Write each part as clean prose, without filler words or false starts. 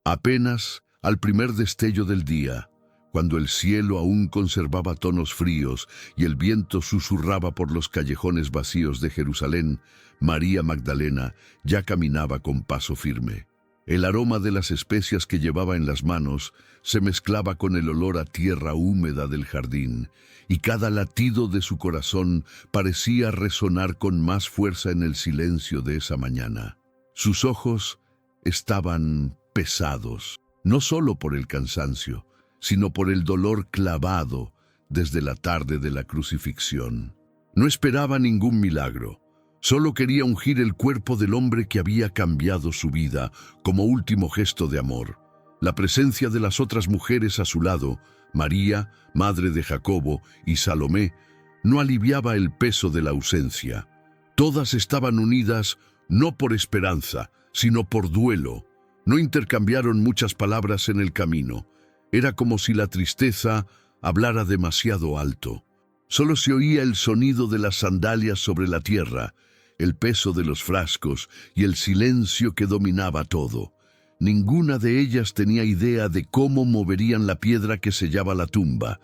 Apenas al primer destello del día, cuando el cielo aún conservaba tonos fríos y el viento susurraba por los callejones vacíos de Jerusalén, María Magdalena ya caminaba con paso firme. El aroma de las especias que llevaba en las manos se mezclaba con el olor a tierra húmeda del jardín, y cada latido de su corazón parecía resonar con más fuerza en el silencio de esa mañana. Sus ojos estaban pesados, no solo por el cansancio, sino por el dolor clavado desde la tarde de la crucifixión. No esperaba ningún milagro. Solo quería ungir el cuerpo del hombre que había cambiado su vida como último gesto de amor. La presencia de las otras mujeres a su lado, María, madre de Jacobo, y Salomé, no aliviaba el peso de la ausencia. Todas estaban unidas no por esperanza, sino por duelo. No intercambiaron muchas palabras en el camino. Era como si la tristeza hablara demasiado alto. Solo se oía el sonido de las sandalias sobre la tierra, el peso de los frascos y el silencio que dominaba todo. Ninguna de ellas tenía idea de cómo moverían la piedra que sellaba la tumba,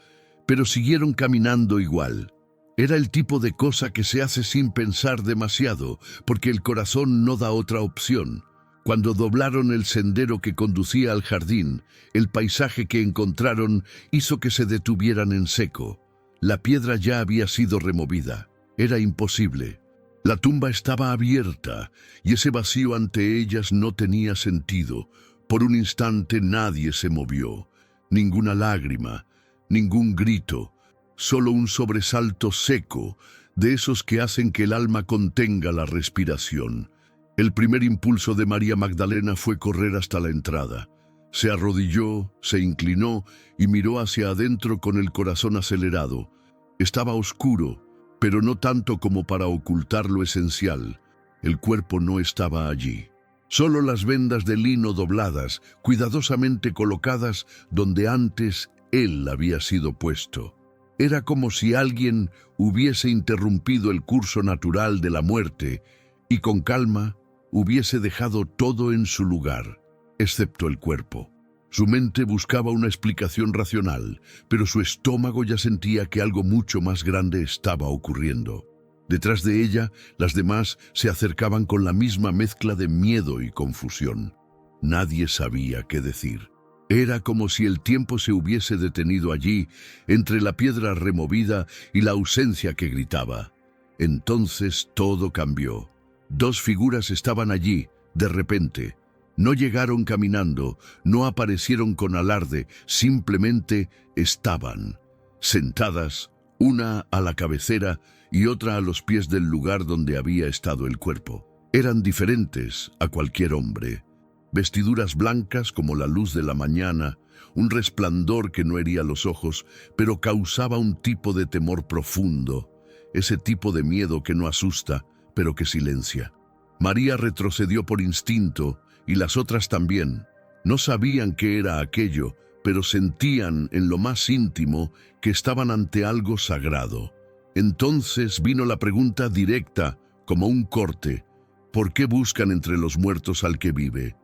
pero siguieron caminando igual. Era el tipo de cosa que se hace sin pensar demasiado, porque el corazón no da otra opción. Cuando doblaron el sendero que conducía al jardín, el paisaje que encontraron hizo que se detuvieran en seco. La piedra ya había sido removida. Era imposible. La tumba estaba abierta, y ese vacío ante ellas no tenía sentido. Por un instante nadie se movió. Ninguna lágrima, ningún grito, solo un sobresalto seco, de esos que hacen que el alma contenga la respiración. El primer impulso de María Magdalena fue correr hasta la entrada. Se arrodilló, se inclinó y miró hacia adentro con el corazón acelerado. Estaba oscuro, pero no tanto como para ocultar lo esencial. El cuerpo no estaba allí. Solo las vendas de lino dobladas, cuidadosamente colocadas donde antes él había sido puesto. Era como si alguien hubiese interrumpido el curso natural de la muerte y con calma hubiese dejado todo en su lugar, excepto el cuerpo. Su mente buscaba una explicación racional, pero su estómago ya sentía que algo mucho más grande estaba ocurriendo. Detrás de ella, las demás se acercaban con la misma mezcla de miedo y confusión. Nadie sabía qué decir. Era como si el tiempo se hubiese detenido allí, entre la piedra removida y la ausencia que gritaba. Entonces todo cambió. Dos figuras estaban allí, de repente. No llegaron caminando, no aparecieron con alarde, simplemente estaban, sentadas, una a la cabecera y otra a los pies del lugar donde había estado el cuerpo. Eran diferentes a cualquier hombre. Vestiduras blancas como la luz de la mañana, un resplandor que no hería los ojos, pero causaba un tipo de temor profundo, ese tipo de miedo que no asusta, pero que silencia. María retrocedió por instinto, y las otras también. No sabían qué era aquello, pero sentían en lo más íntimo que estaban ante algo sagrado. Entonces vino la pregunta directa, como un corte: ¿por qué buscan entre los muertos al que vive?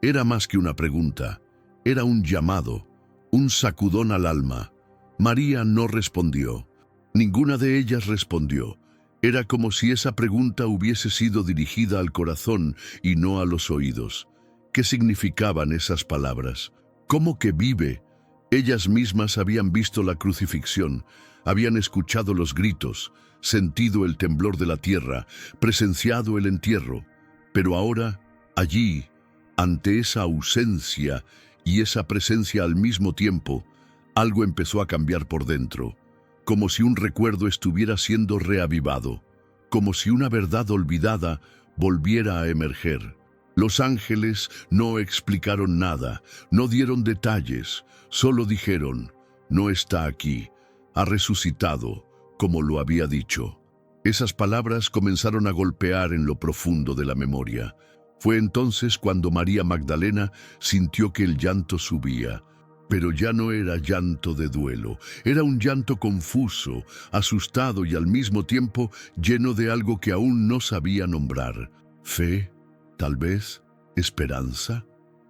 Era más que una pregunta, era un llamado, un sacudón al alma. María no respondió. Ninguna de ellas respondió. Era como si esa pregunta hubiese sido dirigida al corazón y no a los oídos. ¿Qué significaban esas palabras? ¿Cómo que vive? Ellas mismas habían visto la crucifixión, habían escuchado los gritos, sentido el temblor de la tierra, presenciado el entierro. Pero ahora, allí, ante esa ausencia y esa presencia al mismo tiempo, algo empezó a cambiar por dentro, como si un recuerdo estuviera siendo reavivado, como si una verdad olvidada volviera a emerger. Los ángeles no explicaron nada, no dieron detalles, solo dijeron: no está aquí, ha resucitado, como lo había dicho. Esas palabras comenzaron a golpear en lo profundo de la memoria. Fue entonces cuando María Magdalena sintió que el llanto subía, pero ya no era llanto de duelo, era un llanto confuso, asustado y al mismo tiempo lleno de algo que aún no sabía nombrar. ¿Fe? ¿Tal vez? ¿Esperanza?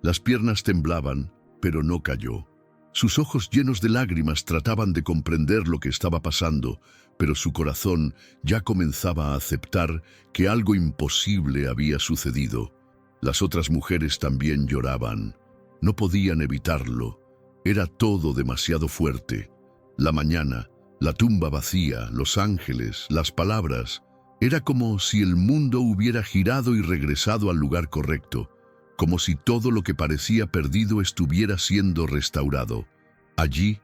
Las piernas temblaban, pero no cayó. Sus ojos llenos de lágrimas trataban de comprender lo que estaba pasando, pero su corazón ya comenzaba a aceptar que algo imposible había sucedido. Las otras mujeres también lloraban. No podían evitarlo. Era todo demasiado fuerte. La mañana, la tumba vacía, los ángeles, las palabras. Era como si el mundo hubiera girado y regresado al lugar correcto, como si todo lo que parecía perdido estuviera siendo restaurado. Allí,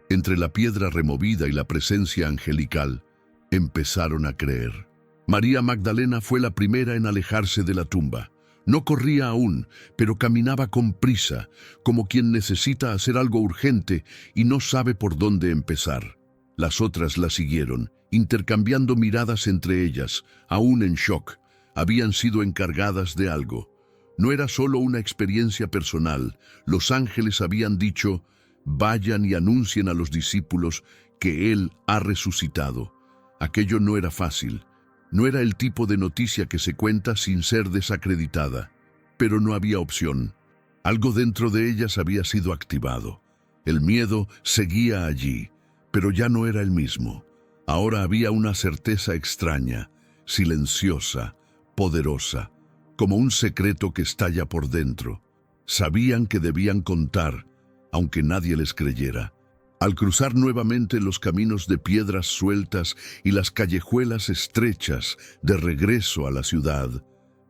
entre la piedra removida y la presencia angelical, empezaron a creer. María Magdalena fue la primera en alejarse de la tumba. No corría aún, pero caminaba con prisa, como quien necesita hacer algo urgente y no sabe por dónde empezar. Las otras la siguieron, intercambiando miradas entre ellas, aún en shock. Habían sido encargadas de algo. No era solo una experiencia personal. Los ángeles habían dicho: vayan y anuncien a los discípulos que Él ha resucitado. Aquello no era fácil. No era el tipo de noticia que se cuenta sin ser desacreditada. Pero no había opción. Algo dentro de ellas había sido activado. El miedo seguía allí, pero ya no era el mismo. Ahora había una certeza extraña, silenciosa, poderosa, como un secreto que estalla por dentro. Sabían que debían contar, aunque nadie les creyera. Al cruzar nuevamente los caminos de piedras sueltas y las callejuelas estrechas de regreso a la ciudad,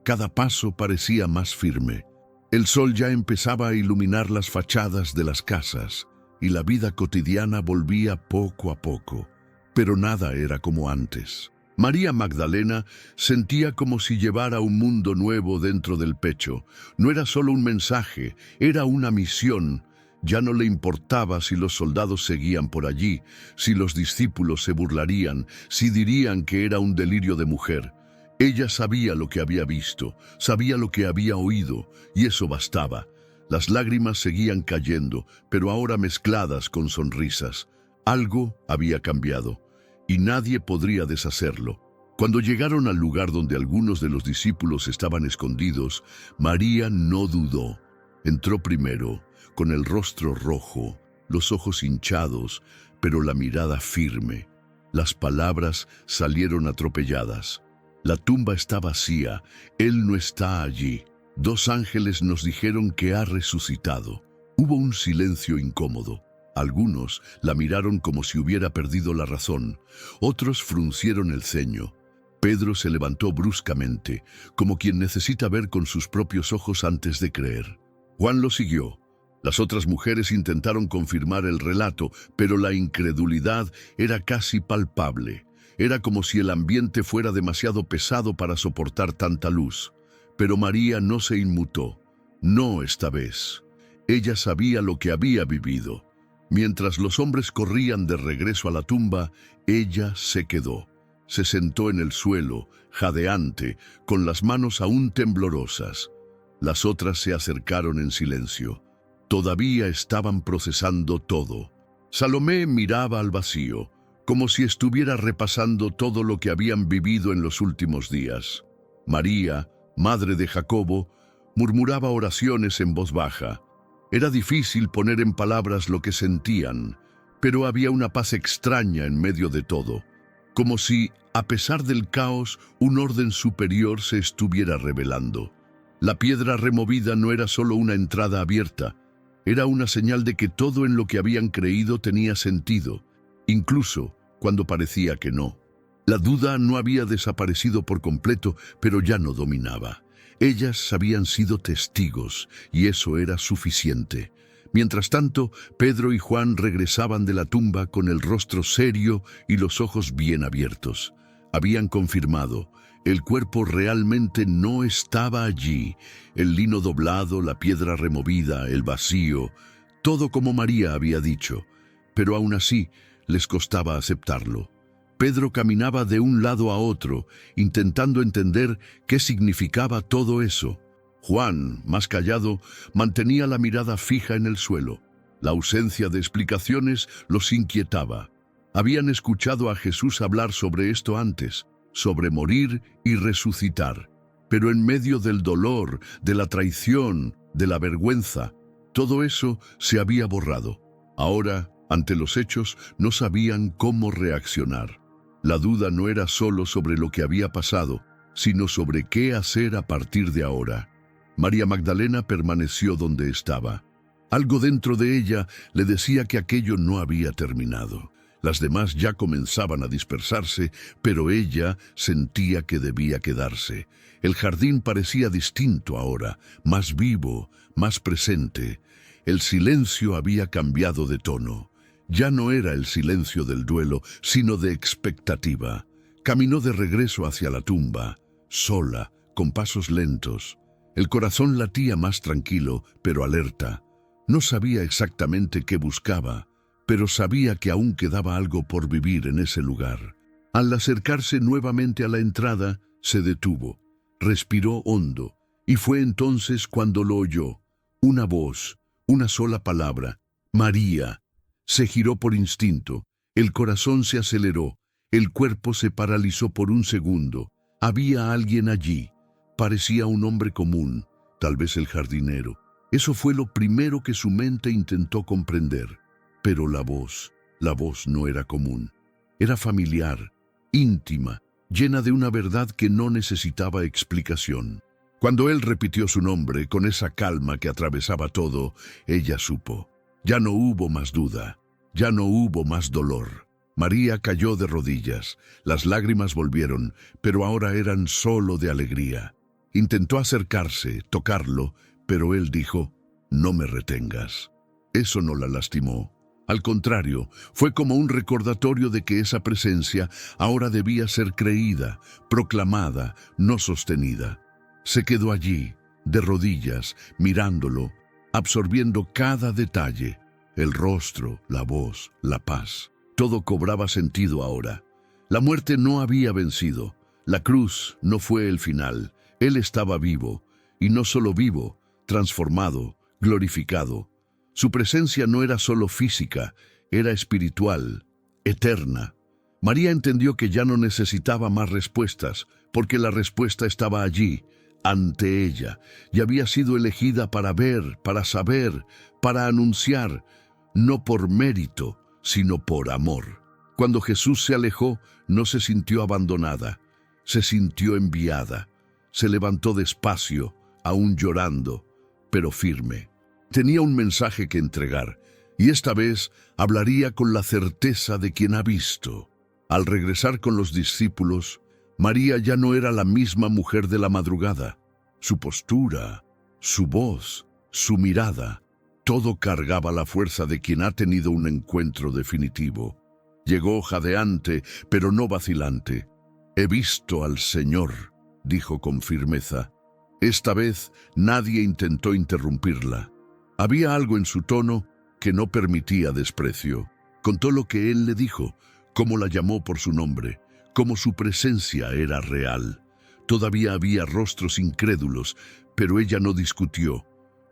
cada paso parecía más firme. El sol ya empezaba a iluminar las fachadas de las casas y la vida cotidiana volvía poco a poco. Pero nada era como antes. María Magdalena sentía como si llevara un mundo nuevo dentro del pecho. No era solo un mensaje, era una misión. Ya no le importaba si los soldados seguían por allí, si los discípulos se burlarían, si dirían que era un delirio de mujer. Ella sabía lo que había visto, sabía lo que había oído, y eso bastaba. Las lágrimas seguían cayendo, pero ahora mezcladas con sonrisas. Algo había cambiado, y nadie podría deshacerlo. Cuando llegaron al lugar donde algunos de los discípulos estaban escondidos, María no dudó. Entró primero, con el rostro rojo, los ojos hinchados, pero la mirada firme. Las palabras salieron atropelladas. La tumba está vacía, Él no está allí. 2 ángeles nos dijeron que ha resucitado. Hubo un silencio incómodo. Algunos la miraron como si hubiera perdido la razón. Otros fruncieron el ceño. Pedro se levantó bruscamente, como quien necesita ver con sus propios ojos antes de creer. Juan lo siguió. Las otras mujeres intentaron confirmar el relato, pero la incredulidad era casi palpable. Era como si el ambiente fuera demasiado pesado para soportar tanta luz. Pero María no se inmutó. No esta vez. Ella sabía lo que había vivido. Mientras los hombres corrían de regreso a la tumba, ella se quedó. Se sentó en el suelo, jadeante, con las manos aún temblorosas. Las otras se acercaron en silencio. Todavía estaban procesando todo. Salomé miraba al vacío, como si estuviera repasando todo lo que habían vivido en los últimos días. María, madre de Jacobo, murmuraba oraciones en voz baja. Era difícil poner en palabras lo que sentían, pero había una paz extraña en medio de todo, como si, a pesar del caos, un orden superior se estuviera revelando. La piedra removida no era solo una entrada abierta, era una señal de que todo en lo que habían creído tenía sentido, incluso cuando parecía que no. La duda no había desaparecido por completo, pero ya no dominaba. Ellas habían sido testigos, y eso era suficiente. Mientras tanto, Pedro y Juan regresaban de la tumba con el rostro serio y los ojos bien abiertos. Habían confirmado, el cuerpo realmente no estaba allí. El lino doblado, la piedra removida, el vacío, todo como María había dicho. Pero aún así, les costaba aceptarlo. Pedro caminaba de un lado a otro, intentando entender qué significaba todo eso. Juan, más callado, mantenía la mirada fija en el suelo. La ausencia de explicaciones los inquietaba. Habían escuchado a Jesús hablar sobre esto antes, sobre morir y resucitar. Pero en medio del dolor, de la traición, de la vergüenza. Todo eso se había borrado. Ahora, ante los hechos, no sabían cómo reaccionar. La duda no era solo sobre lo que había pasado, sino sobre qué hacer a partir de ahora. María Magdalena permaneció donde estaba. Algo dentro de ella le decía que aquello no había terminado. Las demás ya comenzaban a dispersarse, pero ella sentía que debía quedarse. El jardín parecía distinto ahora, más vivo, más presente. El silencio había cambiado de tono. Ya no era el silencio del duelo, sino de expectativa. Caminó de regreso hacia la tumba, sola, con pasos lentos. El corazón latía más tranquilo, pero alerta. No sabía exactamente qué buscaba, pero sabía que aún quedaba algo por vivir en ese lugar. Al acercarse nuevamente a la entrada, se detuvo, respiró hondo, y fue entonces cuando lo oyó. Una voz, una sola palabra: María. Se giró por instinto, el corazón se aceleró, el cuerpo se paralizó por un segundo. Había alguien allí. Parecía un hombre común, tal vez el jardinero. Eso fue lo primero que su mente intentó comprender. Pero la voz no era común. Era familiar, íntima, llena de una verdad que no necesitaba explicación. Cuando él repitió su nombre con esa calma que atravesaba todo, ella supo. Ya no hubo más duda, ya no hubo más dolor. María cayó de rodillas, las lágrimas volvieron, pero ahora eran solo de alegría. Intentó acercarse, tocarlo, pero él dijo: no me retengas. Eso no la lastimó. Al contrario, fue como un recordatorio de que esa presencia ahora debía ser creída, proclamada, no sostenida. Se quedó allí, de rodillas, mirándolo, absorbiendo cada detalle, el rostro, la voz, la paz. Todo cobraba sentido ahora. La muerte no había vencido, la cruz no fue el final. Él estaba vivo, y no solo vivo, transformado, glorificado. Su presencia no era solo física, era espiritual, eterna. María entendió que ya no necesitaba más respuestas, porque la respuesta estaba allí, ante ella, y había sido elegida para ver, para saber, para anunciar, no por mérito, sino por amor. Cuando Jesús se alejó, no se sintió abandonada, se sintió enviada. Se levantó despacio, aún llorando, pero firme. Tenía un mensaje que entregar, y esta vez hablaría con la certeza de quien ha visto. Al regresar con los discípulos, María ya no era la misma mujer de la madrugada. Su postura, su voz, su mirada, todo cargaba la fuerza de quien ha tenido un encuentro definitivo. Llegó jadeante, pero no vacilante. «He visto al Señor», dijo con firmeza. Esta vez nadie intentó interrumpirla. Había algo en su tono que no permitía desprecio. Contó lo que él le dijo, cómo la llamó por su nombre, cómo su presencia era real. Todavía había rostros incrédulos, pero ella no discutió,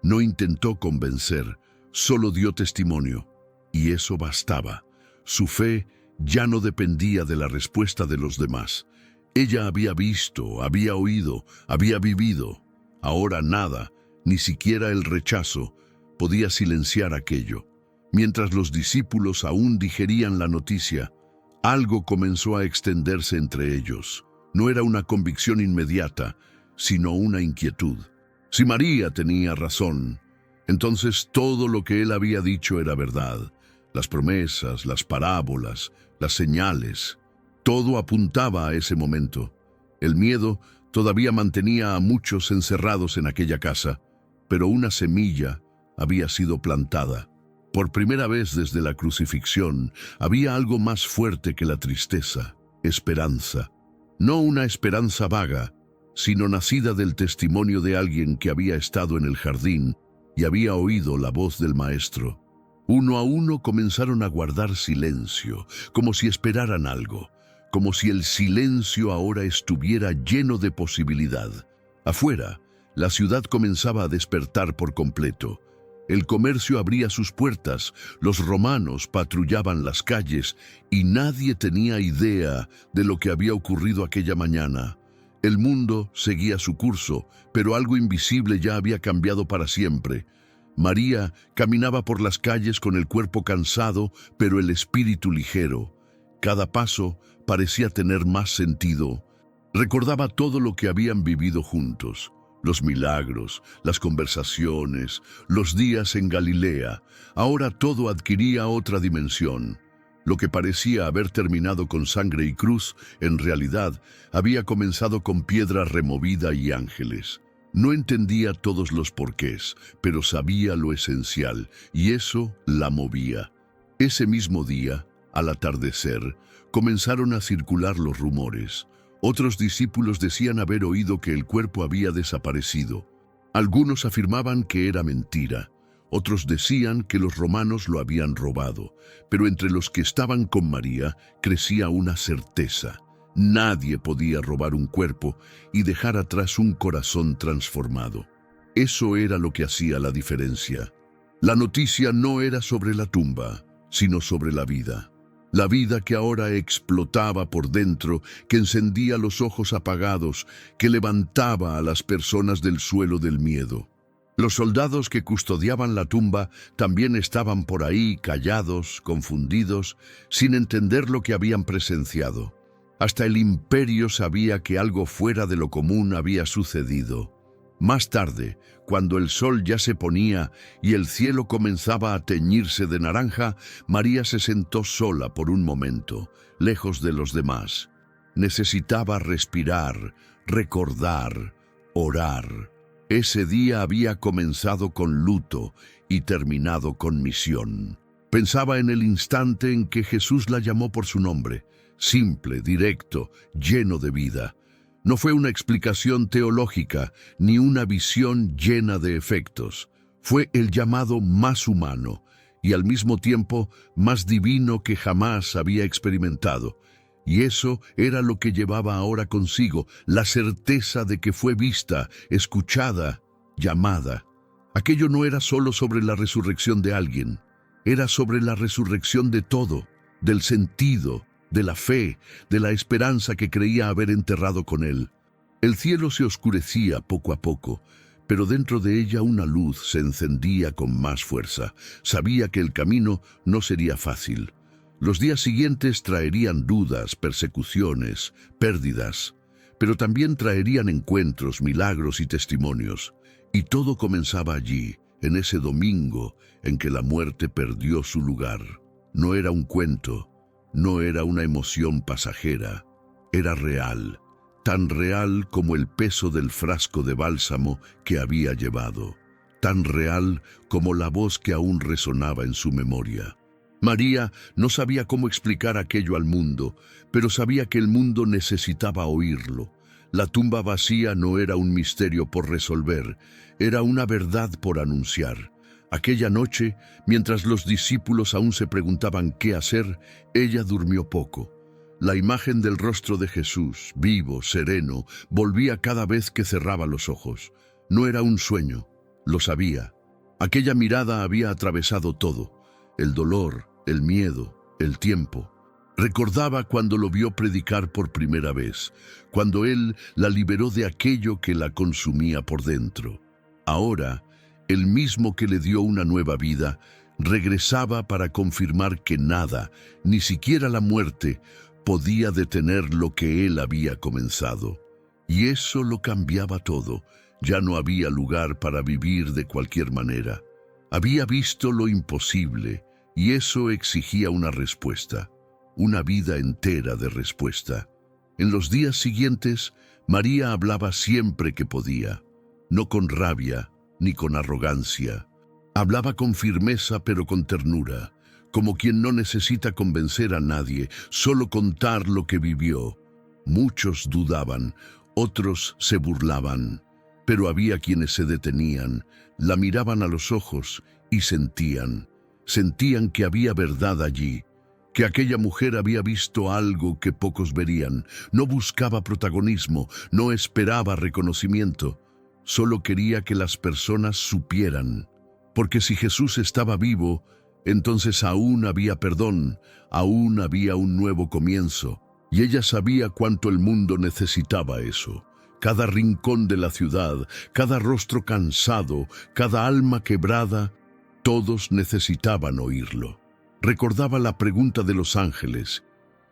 no intentó convencer, solo dio testimonio. Y eso bastaba. Su fe ya no dependía de la respuesta de los demás. Ella había visto, había oído, había vivido. Ahora nada, ni siquiera el rechazo, podía silenciar aquello. Mientras los discípulos aún digerían la noticia, algo comenzó a extenderse entre ellos. No era una convicción inmediata, sino una inquietud. Si María tenía razón, entonces todo lo que él había dicho era verdad. Las promesas, las parábolas, las señales, todo apuntaba a ese momento. El miedo todavía mantenía a muchos encerrados en aquella casa, pero una semilla había sido plantada. Por primera vez desde la crucifixión, había algo más fuerte que la tristeza: esperanza. No una esperanza vaga, sino nacida del testimonio de alguien que había estado en el jardín y había oído la voz del Maestro. Uno a uno comenzaron a guardar silencio, como si esperaran algo, como si el silencio ahora estuviera lleno de posibilidad. Afuera, la ciudad comenzaba a despertar por completo. El comercio abría sus puertas, los romanos patrullaban las calles y nadie tenía idea de lo que había ocurrido aquella mañana. El mundo seguía su curso, pero algo invisible ya había cambiado para siempre. María caminaba por las calles con el cuerpo cansado, pero el espíritu ligero. Cada paso parecía tener más sentido. Recordaba todo lo que habían vivido juntos, los milagros, las conversaciones, los días en Galilea. Ahora todo adquiría otra dimensión. Lo que parecía haber terminado con sangre y cruz, en realidad había comenzado con piedra removida y ángeles. No entendía todos los porqués, pero sabía lo esencial, y eso la movía. Ese mismo día, al atardecer, comenzaron a circular los rumores. Otros discípulos decían haber oído que el cuerpo había desaparecido. Algunos afirmaban que era mentira. Otros decían que los romanos lo habían robado, pero entre los que estaban con María crecía una certeza. Nadie podía robar un cuerpo y dejar atrás un corazón transformado. Eso era lo que hacía la diferencia. La noticia no era sobre la tumba, sino sobre la vida. La vida que ahora explotaba por dentro, que encendía los ojos apagados, que levantaba a las personas del suelo del miedo. Los soldados que custodiaban la tumba también estaban por ahí, callados, confundidos, sin entender lo que habían presenciado. Hasta el imperio sabía que algo fuera de lo común había sucedido. Más tarde, cuando el sol ya se ponía y el cielo comenzaba a teñirse de naranja, María se sentó sola por un momento, lejos de los demás. Necesitaba respirar, recordar, orar. Ese día había comenzado con luto y terminado con misión. Pensaba en el instante en que Jesús la llamó por su nombre, simple, directo, lleno de vida. No fue una explicación teológica, ni una visión llena de efectos. Fue el llamado más humano y al mismo tiempo más divino que jamás había experimentado. Y eso era lo que llevaba ahora consigo, la certeza de que fue vista, escuchada, llamada. Aquello no era solo sobre la resurrección de alguien, era sobre la resurrección de todo, del sentido, de la fe, de la esperanza que creía haber enterrado con él. El cielo se oscurecía poco a poco, pero dentro de ella una luz se encendía con más fuerza. Sabía que el camino no sería fácil. Los días siguientes traerían dudas, persecuciones, pérdidas, pero también traerían encuentros, milagros y testimonios. Y todo comenzaba allí, en ese domingo en que la muerte perdió su lugar. No era un cuento, no era una emoción pasajera, era real, tan real como el peso del frasco de bálsamo que había llevado, tan real como la voz que aún resonaba en su memoria. María no sabía cómo explicar aquello al mundo, pero sabía que el mundo necesitaba oírlo. La tumba vacía no era un misterio por resolver, era una verdad por anunciar. Aquella noche, mientras los discípulos aún se preguntaban qué hacer, ella durmió poco. La imagen del rostro de Jesús, vivo, sereno, volvía cada vez que cerraba los ojos. No era un sueño, lo sabía. Aquella mirada había atravesado todo, el dolor, el miedo, el tiempo. Recordaba cuando lo vio predicar por primera vez, cuando él la liberó de aquello que la consumía por dentro. Ahora, el mismo que le dio una nueva vida, regresaba para confirmar que nada, ni siquiera la muerte, podía detener lo que él había comenzado. Y eso lo cambiaba todo. Ya no había lugar para vivir de cualquier manera. Había visto lo imposible, y eso exigía una respuesta, una vida entera de respuesta. En los días siguientes, María hablaba siempre que podía, no con rabia ni con arrogancia. Hablaba con firmeza pero con ternura, como quien no necesita convencer a nadie, solo contar lo que vivió. Muchos dudaban, otros se burlaban, pero había quienes se detenían, la miraban a los ojos y sentían que había verdad allí, que aquella mujer había visto algo que pocos verían. No buscaba protagonismo, no esperaba reconocimiento, solo quería que las personas supieran. Porque si Jesús estaba vivo, entonces aún había perdón, aún había un nuevo comienzo. Y ella sabía cuánto el mundo necesitaba eso. Cada rincón de la ciudad, cada rostro cansado, cada alma quebrada, todos necesitaban oírlo. Recordaba la pregunta de los ángeles: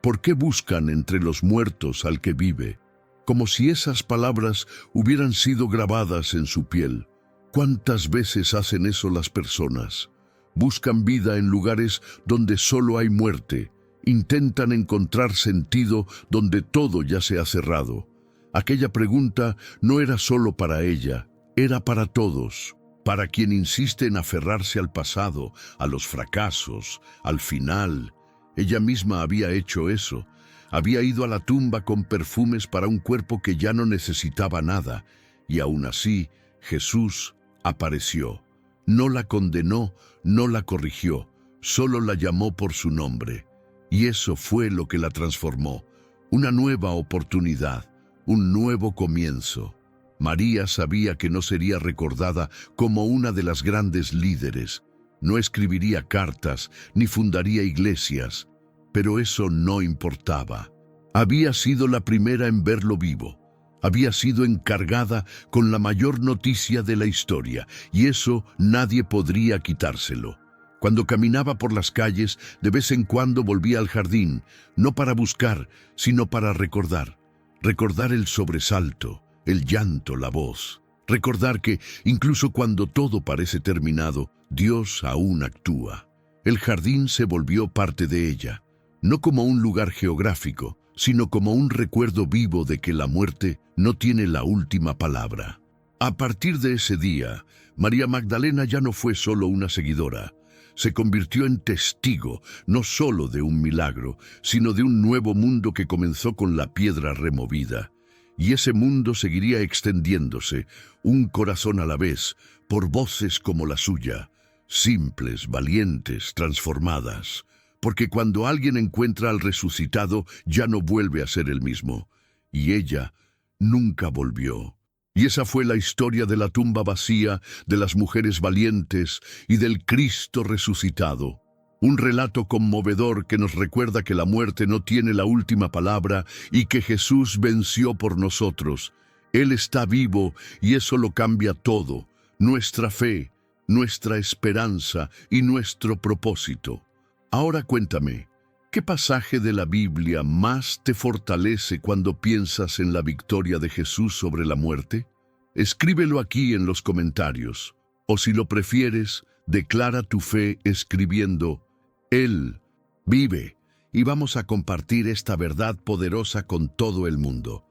¿por qué buscan entre los muertos al que vive? Como si esas palabras hubieran sido grabadas en su piel. ¿Cuántas veces hacen eso las personas? Buscan vida en lugares donde solo hay muerte. Intentan encontrar sentido donde todo ya se ha cerrado. Aquella pregunta no era solo para ella, era para todos. Para quien insiste en aferrarse al pasado, a los fracasos, al final. Ella misma había hecho eso. Había ido a la tumba con perfumes para un cuerpo que ya no necesitaba nada. Y aún así, Jesús apareció. No la condenó, no la corrigió, solo la llamó por su nombre. Y eso fue lo que la transformó. Una nueva oportunidad, un nuevo comienzo. María sabía que no sería recordada como una de las grandes líderes. No escribiría cartas, ni fundaría iglesias. Pero eso no importaba. Había sido la primera en verlo vivo. Había sido encargada con la mayor noticia de la historia, y eso nadie podría quitárselo. Cuando caminaba por las calles, de vez en cuando volvía al jardín, no para buscar, sino para recordar. Recordar el sobresalto, el llanto, la voz. Recordar que, incluso cuando todo parece terminado, Dios aún actúa. El jardín se volvió parte de ella, no como un lugar geográfico, sino como un recuerdo vivo de que la muerte no tiene la última palabra. A partir de ese día, María Magdalena ya no fue solo una seguidora. Se convirtió en testigo, no solo de un milagro, sino de un nuevo mundo que comenzó con la piedra removida. Y ese mundo seguiría extendiéndose, un corazón a la vez, por voces como la suya, simples, valientes, transformadas. Porque cuando alguien encuentra al resucitado, ya no vuelve a ser el mismo. Y ella nunca volvió. Y esa fue la historia de la tumba vacía, de las mujeres valientes y del Cristo resucitado. Un relato conmovedor que nos recuerda que la muerte no tiene la última palabra y que Jesús venció por nosotros. Él está vivo y eso lo cambia todo. Nuestra fe, nuestra esperanza y nuestro propósito. Ahora cuéntame, ¿qué pasaje de la Biblia más te fortalece cuando piensas en la victoria de Jesús sobre la muerte? Escríbelo aquí en los comentarios, o si lo prefieres, declara tu fe escribiendo: Él vive, y vamos a compartir esta verdad poderosa con todo el mundo.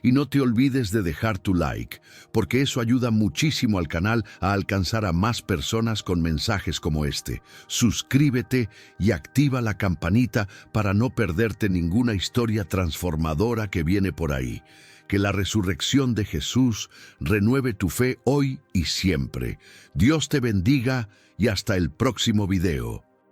Y no te olvides de dejar tu like, porque eso ayuda muchísimo al canal a alcanzar a más personas con mensajes como este. Suscríbete y activa la campanita para no perderte ninguna historia transformadora que viene por ahí. Que la resurrección de Jesús renueve tu fe hoy y siempre. Dios te bendiga y hasta el próximo video.